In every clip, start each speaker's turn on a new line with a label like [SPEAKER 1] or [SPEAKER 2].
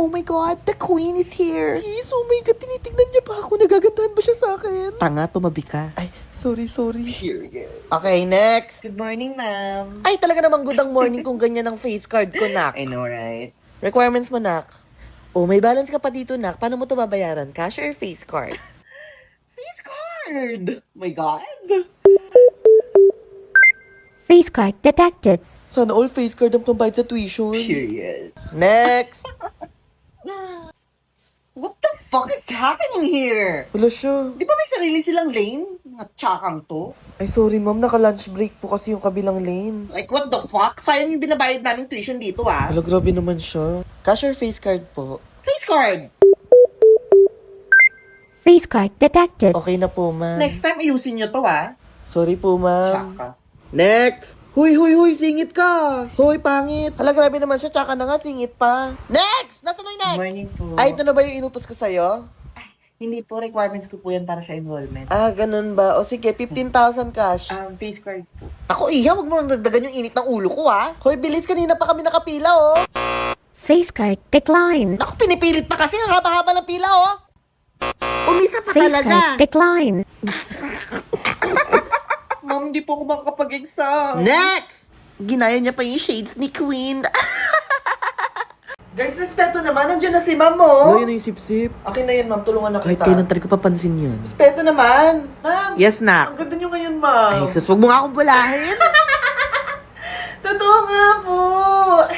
[SPEAKER 1] Oh my God, the queen is here. Sis, oh my God, tinitignan niya pa ako. Nagagandahan ba siya sa akin? Tanga, tumabi ka. Ay, sorry.
[SPEAKER 2] Period.
[SPEAKER 1] Okay, next.
[SPEAKER 2] Good morning, ma'am.
[SPEAKER 1] Ay, talaga namang good ang morning kung ganyan ang face card ko, nak.
[SPEAKER 2] I know, right?
[SPEAKER 1] Requirements mo, nak. Oh, may balance ka pa dito, nak. Paano mo to babayaran? Cash or face card?
[SPEAKER 2] Face card! My God!
[SPEAKER 3] Face card detected.
[SPEAKER 1] Sana all face card ang pambayad sa tuition.
[SPEAKER 2] Period.
[SPEAKER 1] Next.
[SPEAKER 2] What the fuck is happening here?
[SPEAKER 1] Wala siya.
[SPEAKER 2] Di ba may sarili silang lane? Mga tsakang to?
[SPEAKER 1] Ay, sorry ma'am. Naka-lunch break po kasi yung kabilang lane.
[SPEAKER 2] Like, what the fuck? Sayang yung binabayad namin tuition dito, ah.
[SPEAKER 1] Wala, grabe naman siya. Cash or face card po?
[SPEAKER 2] Face card!
[SPEAKER 3] Face card detected.
[SPEAKER 1] Okay na po, ma'am.
[SPEAKER 2] Next time, ayusin nyo to, ah.
[SPEAKER 1] Sorry po, ma'am.
[SPEAKER 2] Tsaka.
[SPEAKER 1] Next! Huy, singit ka! Hoy, pangit! Hala, grabe naman siya, tsaka na nga, singit pa. Next! Nasaan na yung next?
[SPEAKER 2] Morning po.
[SPEAKER 1] Ay, ito na ba yung inutos ko sa'yo?
[SPEAKER 2] Hindi po, requirements ko po yan para sa enrollment.
[SPEAKER 1] Ah, ganun ba? O sige, 15,000 cash.
[SPEAKER 2] Face card po.
[SPEAKER 1] Ako, iya, wag mo nang dagdagan yung init ng ulo ko, ha? Hoy, bilis, kanina pa kami nakapila, oh.
[SPEAKER 3] Face card decline.
[SPEAKER 1] Ako, pinipilit pa kasi, ang haba-haba ng pila, oh. Umisa pa
[SPEAKER 3] Face
[SPEAKER 1] talaga.
[SPEAKER 3] card decline.
[SPEAKER 2] Ma'am, hindi po ako makakapag-exam.
[SPEAKER 1] Next! Ginaya niya pa yung shades ni Queen. Guys, respeto naman. Nandiyan na si ma'am mo.
[SPEAKER 4] Yun na yung sip-sip.
[SPEAKER 1] Akin na yan, ma'am. Tulungan na
[SPEAKER 4] Kahit
[SPEAKER 1] kita.
[SPEAKER 4] kailan talaga papansin yan.
[SPEAKER 1] Respeto naman. Ma'am.
[SPEAKER 4] Yes, nak.
[SPEAKER 1] Ang ganda niyo ngayon, ma'am.
[SPEAKER 4] Ay, sus, wag mo nga akong bulahin.
[SPEAKER 1] Totoo nga po.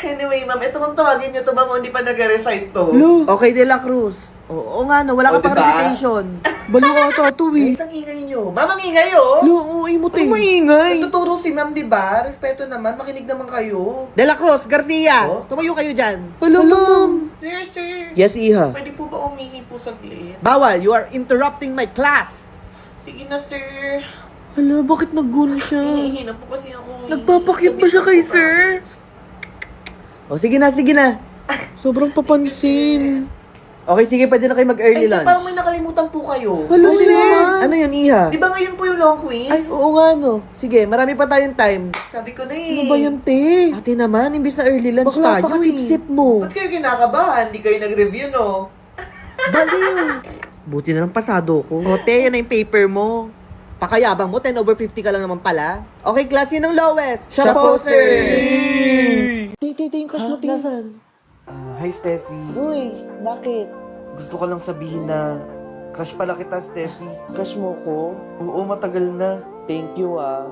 [SPEAKER 1] Anyway, ma'am. Ito kung tawagin niyo to, ma'am. Hindi pa nag-recite to.
[SPEAKER 4] Lo, okay, De La Cruz. Oo nga, no. Wala
[SPEAKER 1] O,
[SPEAKER 4] ka pang
[SPEAKER 1] diba?
[SPEAKER 4] recitation. Baliw ata to, eh.
[SPEAKER 1] Guys, ang ingay niyo. Ma'am, ang ingay, oh.
[SPEAKER 4] Lo, ay mo,
[SPEAKER 1] Ano
[SPEAKER 4] maingay.
[SPEAKER 1] Nagtuturo si ma'am, di ba? Respeto naman. Makinig naman kayo.
[SPEAKER 4] De La Cruz, Garcia.
[SPEAKER 1] Oh?
[SPEAKER 4] Tumayo kayo dyan.
[SPEAKER 1] Hello, ma'am. Sir.
[SPEAKER 4] Yes, Iha.
[SPEAKER 1] Pwede po ba umingi po saglit?
[SPEAKER 4] Bawal, you are interrupting my class.
[SPEAKER 1] Sige na, sir.
[SPEAKER 4] Hala, bakit nag-gun siya?
[SPEAKER 1] Hinihina po kasi ako.
[SPEAKER 4] Nagpapakit ba siya kay sir? O, sige na. Sobrang papansin. Okay, sige, pwede na kayo
[SPEAKER 1] Ay,
[SPEAKER 4] mag-early
[SPEAKER 1] sir,
[SPEAKER 4] lunch.
[SPEAKER 1] parang may nakalimutan po kayo.
[SPEAKER 4] Hello,
[SPEAKER 1] Kasi
[SPEAKER 4] sir.
[SPEAKER 1] naman,
[SPEAKER 4] Ano yun, Iha?
[SPEAKER 1] Di ba ngayon po yung long quiz?
[SPEAKER 4] Ay, oo nga, no. Sige, marami pa tayong time.
[SPEAKER 1] Sabi ko na eh.
[SPEAKER 4] Ano ba yan, te? Ate naman, imbis na early lunch
[SPEAKER 1] Bakla
[SPEAKER 4] tayo,
[SPEAKER 1] pa kasi.
[SPEAKER 4] sip-sip mo.
[SPEAKER 1] Ba't kayo kinakabahan? Di kayo nag-review, no?
[SPEAKER 4] Baliw. Buti na lang pasado ko. O, te, yan na yung paper mo. Pakayabang mo, 10/50 ka lang naman pala. Okay, class, yun ang lowest.
[SPEAKER 1] Siya po, sir.
[SPEAKER 4] Te, yung crush mo, te.
[SPEAKER 1] Hi, Steffi.
[SPEAKER 4] Uy, bakit?
[SPEAKER 1] Gusto ko lang sabihin na crush pala kita, Steffi.
[SPEAKER 4] Crush mo ko?
[SPEAKER 1] Oo, matagal na.
[SPEAKER 4] Thank you, ah.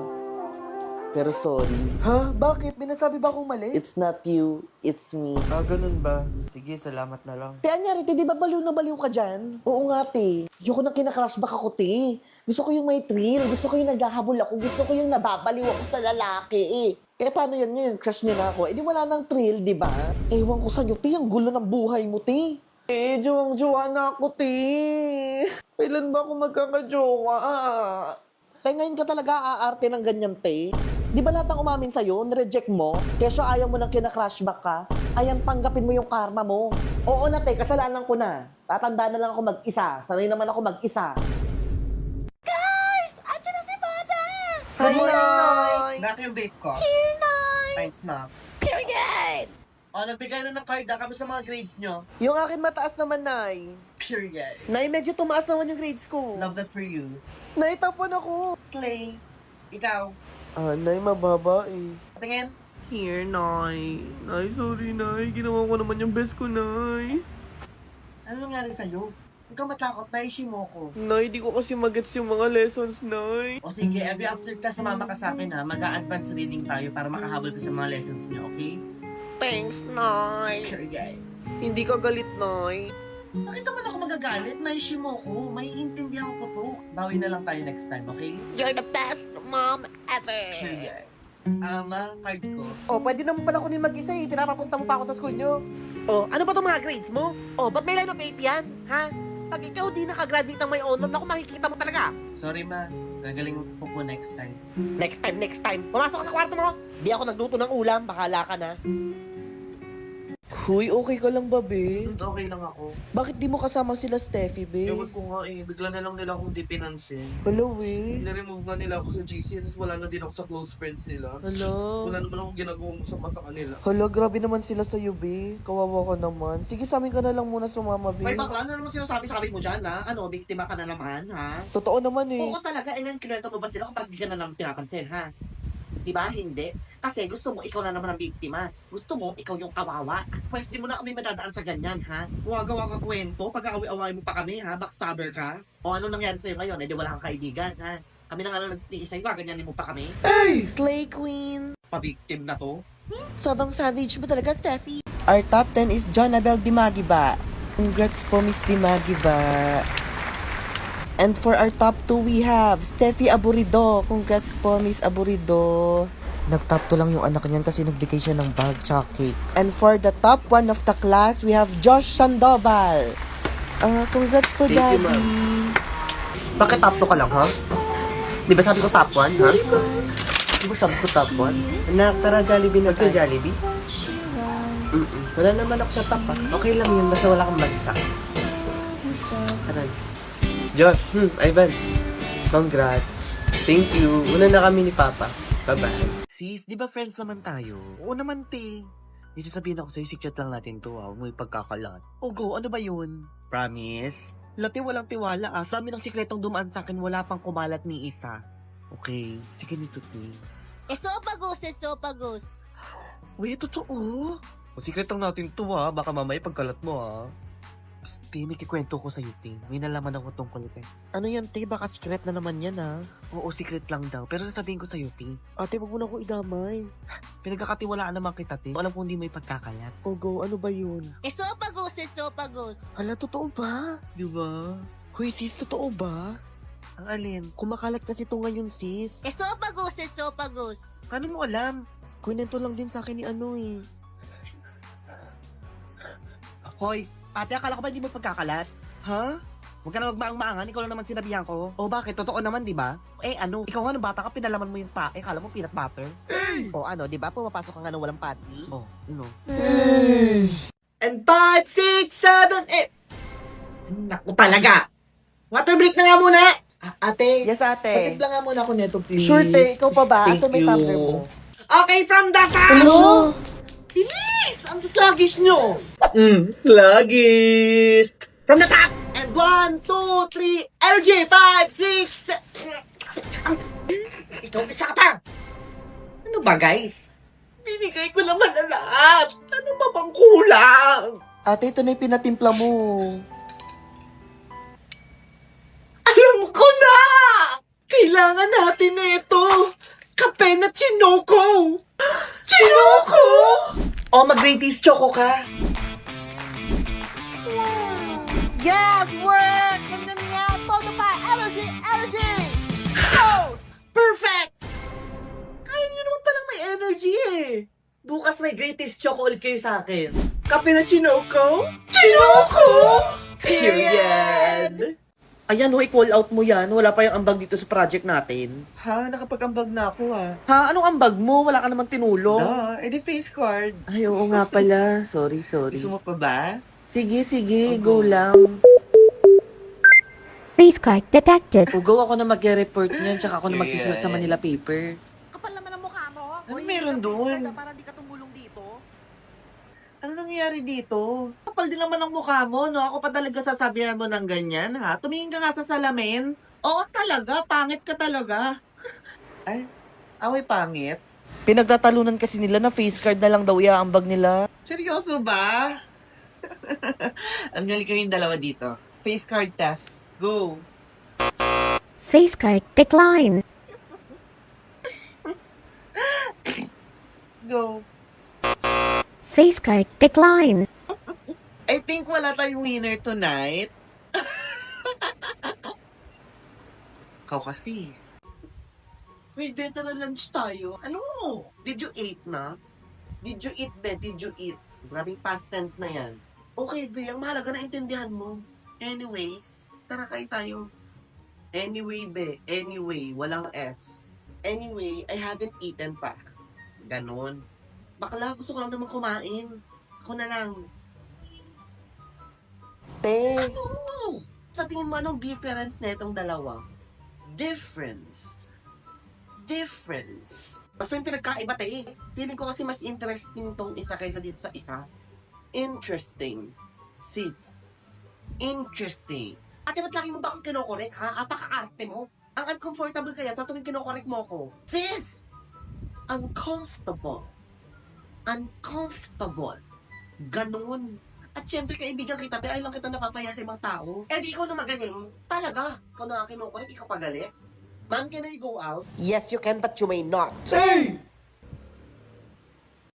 [SPEAKER 4] Pero sorry.
[SPEAKER 1] Ha? Bakit? May nasabi ba akong mali?
[SPEAKER 4] It's not you, it's me.
[SPEAKER 1] ganun ba? Sige, salamat na lang.
[SPEAKER 4] Te, anyari, te, di ba baliw na baliw ka dyan? Oo nga, te. Ayoko nang kinakrush back ako, te. Gusto ko yung may thrill. Gusto ko yung naghahabol ako. Gusto ko yung nababaliw ako sa lalaki, eh. Kaya paano yan ngayon? Crush niya na ako. Eh, di wala nang thrill, di ba? Ewan ko sa'yo, te. Ang gulo ng buhay mo, te. Eh, jowa na ako, te. Kailan ba ako magkakajowa? Te, ngayon ka talaga aarte ng ganyan, te. Di ba lahat ng umamin sa'yo, nireject mo? Kesyo ayaw mo nang kinakrush back ka? Ayan, tanggapin mo yung karma mo. Oo na, te, kasalanan ko na. Tatanda na lang ako mag-isa. Sanay naman ako mag-isa. Guys! Andiyan na si Father!
[SPEAKER 1] Hi, Nay!
[SPEAKER 2] Back yung vape ko.
[SPEAKER 4] Here, Nay!
[SPEAKER 2] Thanks na.
[SPEAKER 4] Period!
[SPEAKER 2] O, nagbigay na ng card na kami sa mga grades nyo.
[SPEAKER 1] Yung akin mataas naman, Nay.
[SPEAKER 2] Period.
[SPEAKER 1] Nay, medyo tumaas naman yung grades ko.
[SPEAKER 2] Love that for you.
[SPEAKER 1] Nay, tapon ako.
[SPEAKER 2] Slay. Ikaw.
[SPEAKER 1] Nay, mababa eh.
[SPEAKER 2] Tingin.
[SPEAKER 4] Here, Nay. Nay, sorry, Nay. Ginawa ko naman yung best ko, Nay.
[SPEAKER 2] Ano nangyari sa'yo? Ikaw matakot, naishi mo ko.
[SPEAKER 1] Nay, di ko kasi magets yung mga lessons, Nay.
[SPEAKER 2] O sige, every after class sumama ka sa akin ha. Mag-a-advance reading tayo para makahabol ka sa mga lessons niyo, okay?
[SPEAKER 1] Thanks, Nay.
[SPEAKER 2] Period.
[SPEAKER 1] Hindi ka galit, Nay.
[SPEAKER 2] Bakit naman ako magagalit? Naishi mo ko. May intindihan ko to. Bawi na lang tayo next time, okay?
[SPEAKER 1] You're the best mom ever.
[SPEAKER 2] Period. Card ko.
[SPEAKER 1] Oh, pwede naman pala kunin mag-isa eh. Pinapapunta mo pa ako sa school nyo. Oh, ano ba itong mga grades mo? Oh, ba't may line of 8 yan? Ha? Pag ikaw di nakagraduate ng may honor, naku, makikita mo talaga.
[SPEAKER 2] Sorry ma. Gagaling ko po next time.
[SPEAKER 1] Next time. Pumasok ka sa kwarto mo. Di ako nagluto ng ulam. Bahala ka na.
[SPEAKER 4] Huy, okay ka lang ba, be?
[SPEAKER 2] Okay lang ako.
[SPEAKER 4] Bakit di mo kasama sila Steffi, be?
[SPEAKER 2] Ewan ko nga eh, bigla na lang nila akong di pinansin.
[SPEAKER 4] Hello, eh.
[SPEAKER 2] Niremove nga nila ako sa GC, tapos wala na din ako sa close friends nila.
[SPEAKER 4] Hello.
[SPEAKER 2] Wala naman akong ginagawang masama sa kanila.
[SPEAKER 4] Hala, grabe naman sila sa'yo, be. Kawawa ka naman. Sige, sa amin ka na lang muna sumama, be.
[SPEAKER 2] May bakla, ano naman sinasabi mo dyan, ha? Ano, biktima ka na naman, ha?
[SPEAKER 4] Totoo naman, eh.
[SPEAKER 2] Oo talaga, ngayon kinuwento mo ba sila kapag di ka na naman pinapansin, ha? Diba? Hindi. Kasi gusto mo, ikaw na naman ang biktima. Gusto mo, ikaw yung kawawa. Pwes, di mo na kami madadaan sa ganyan, ha? Gumagawa ka kwento, pag-aaway-away mo pa kami, ha? Backstabber ka? O ano nangyari sa'yo ngayon? Eh, di wala kang kaibigan, ha? Kami na nga lang nag-iisa yung ganyanin mo pa kami?
[SPEAKER 4] Hey! Slay Queen!
[SPEAKER 2] Pabiktim na to?
[SPEAKER 4] Sobrang savage mo talaga, Steffi. Our top 10 is Jonabel Dimagiba. Congrats po, Miss Dimagiba. And for our top 2, we have Steffi Aburido. Congrats po, Miss Aburido. Nag-top 2 lang yung anak niyan kasi nagbigay siya ng bag tsaka cake. And for the top 1 of the class, we have Josh Sandoval. Congrats po,
[SPEAKER 2] Thank you,
[SPEAKER 4] Daddy.
[SPEAKER 2] Bakit top 2 ka lang, ha? Di ba sabi ko top 1, ha?
[SPEAKER 4] Di ba sabi ko top 1? Anak, tara Jollibee na tayo.
[SPEAKER 2] Jollibee?
[SPEAKER 4] Wala naman ako sa top, ha? Okay lang yun, basta wala kang bagsak. Tara. Josh, Ivan. Congrats. Thank you. Una na kami ni Papa. Bye-bye.
[SPEAKER 2] Sis, di ba friends naman tayo? Oo naman, te. May sasabihin ako sa'yo, secret lang natin to, ha? Huwag mo ipagkakalat. O go, ano ba yun? Promise? Lati walang tiwala, ah. Sa amin ang sikretong dumaan sa akin, wala pang kumalat ni isa. Okay, sige ni Tuti.
[SPEAKER 5] Esophagus, esophagus.
[SPEAKER 2] Uy, totoo? O sikretong natin to, ha? Baka mamaya pagkalat mo, ha? Te, may kikwento ko sa'yo, te. May nalaman ako tungkol, te.
[SPEAKER 4] Ano yan, te? Baka secret na naman yan, ha?
[SPEAKER 2] Oo, secret lang daw. Pero sasabihin ko sa'yo, te.
[SPEAKER 4] Ate, wag mo na akong idamay.
[SPEAKER 2] Pinagkakatiwalaan naman kita, te. Alam ko hindi may pagkakalat.
[SPEAKER 4] O go, ano ba yun?
[SPEAKER 5] Esophagus, esophagus.
[SPEAKER 4] Hala, totoo ba?
[SPEAKER 2] Di ba?
[SPEAKER 4] Huy, sis, totoo ba?
[SPEAKER 2] Ang alin?
[SPEAKER 4] Kumakalat kasi to ngayon, sis.
[SPEAKER 5] Esophagus, esophagus.
[SPEAKER 2] Paano mo alam?
[SPEAKER 4] Kwento lang din sa akin ni ano, eh.
[SPEAKER 2] Hoy, ate, akala ko ba hindi mo pagkakalat? Ha? Huwag ka na magmaang-maangan, ikaw lang naman sinabihan ko. O bakit? Totoo naman, di ba? Eh ano, ikaw nga nung bata ka, pinalaman mo yung tae, kala mo peanut butter.
[SPEAKER 4] O ano, di ba? Pumapasok ka nga nang walang pati.
[SPEAKER 2] Oh, ano?
[SPEAKER 1] And 5, 6, 7, 8. Naku talaga. Water break na nga muna. Ate,
[SPEAKER 4] Yes, ate.
[SPEAKER 1] patimpla nga muna ako neto, please.
[SPEAKER 4] Sure, te. Ikaw pa ba?
[SPEAKER 1] Thank
[SPEAKER 4] Ito may
[SPEAKER 1] you.
[SPEAKER 4] tumbler mo.
[SPEAKER 1] Okay, from the top.
[SPEAKER 4] Hello?
[SPEAKER 1] Bilis! Ang sluggish nyo. Sluggish. From the top. And 1, 2, 3, energy. 5, 6, Ikaw, isa ka pa. Ano ba, guys? Binigay ko naman na lahat. Ano ba bang kulang?
[SPEAKER 4] Ate, ito na yung pinatimpla mo.
[SPEAKER 1] Alam ko na! Kailangan natin na ito. Kape na Chinoko. Chinoko? O, mag-green teas choco ka. Yes, work! Ganyan nga. Todo pa. Energy, energy. Sauce. Perfect. Kaya nyo naman palang may energy eh. Bukas may green teas choco ulit kayo sa akin. Kape na Chinoko? Chinoko! Period!
[SPEAKER 4] Ayan, huy, call out mo yan. Wala pa yung ambag dito sa project natin.
[SPEAKER 2] Ha? Nakapag-ambag na ako, ha?
[SPEAKER 4] Ha? Anong ambag mo? Wala ka naman tinulong.
[SPEAKER 2] Edi face card.
[SPEAKER 4] Ay, oo nga pala. Sorry.
[SPEAKER 2] Gusto mo pa ba?
[SPEAKER 4] Sige, go lang.
[SPEAKER 3] Face card detected.
[SPEAKER 4] Ugaw ako na mag-report niyan, tsaka ako na magsusulat sa Manila paper.
[SPEAKER 1] Kapal naman ang mukha mo.
[SPEAKER 2] Ano meron doon?
[SPEAKER 1] Para di ka tumulong dito.
[SPEAKER 2] Ano nangyayari dito? Kapal din naman ang mukha mo, no? Ako pa talaga sasabihan mo ng ganyan, ha? Tumingin ka nga sa salamin. Oo, talaga. Pangit ka talaga. Ay, away pangit?
[SPEAKER 4] Pinagtatalunan kasi nila na face card na lang daw iaambag nila.
[SPEAKER 2] Seryoso ba? Ang galing kayong dalawa dito. Face card test. Go.
[SPEAKER 3] Face card decline.
[SPEAKER 2] Go.
[SPEAKER 3] Face card decline.
[SPEAKER 2] I think wala tayong winner tonight. Ikaw kasi. Wait, benta na lunch tayo. Ano? Did you eat na? Did you eat, be? Did you eat? Grabing past tense na yan. Okay, be. Ang mahalaga na intindihan mo. Anyways, tara kain tayo. Anyway, be. Anyway, walang S. Anyway, I haven't eaten pa. Ganon. Bakla, gusto ko lang naman kumain. Ako na lang.
[SPEAKER 4] Te,
[SPEAKER 2] Oo! Sa tingin mo, anong difference na itong dalawa? Difference. Basta yung pinagkaiba, te. Feeling ko kasi mas interesting tong isa kaysa dito sa isa. Interesting. Sis. Interesting. Ate, ba't laki mo ba akong kinokorek, ha? Apaka-arte mo. Ang uncomfortable kaya sa tuwing kinokorek mo ko. Sis! Uncomfortable. Ganun. At syempre, kaibigan kita, te, ay lang kita napapaya sa ibang tao. Eh, di ikaw na magaling. Talaga. Ikaw na kinukorek, ikaw pagalit. Ma'am, can I go out?
[SPEAKER 4] yes you can but you may not.
[SPEAKER 1] Hey!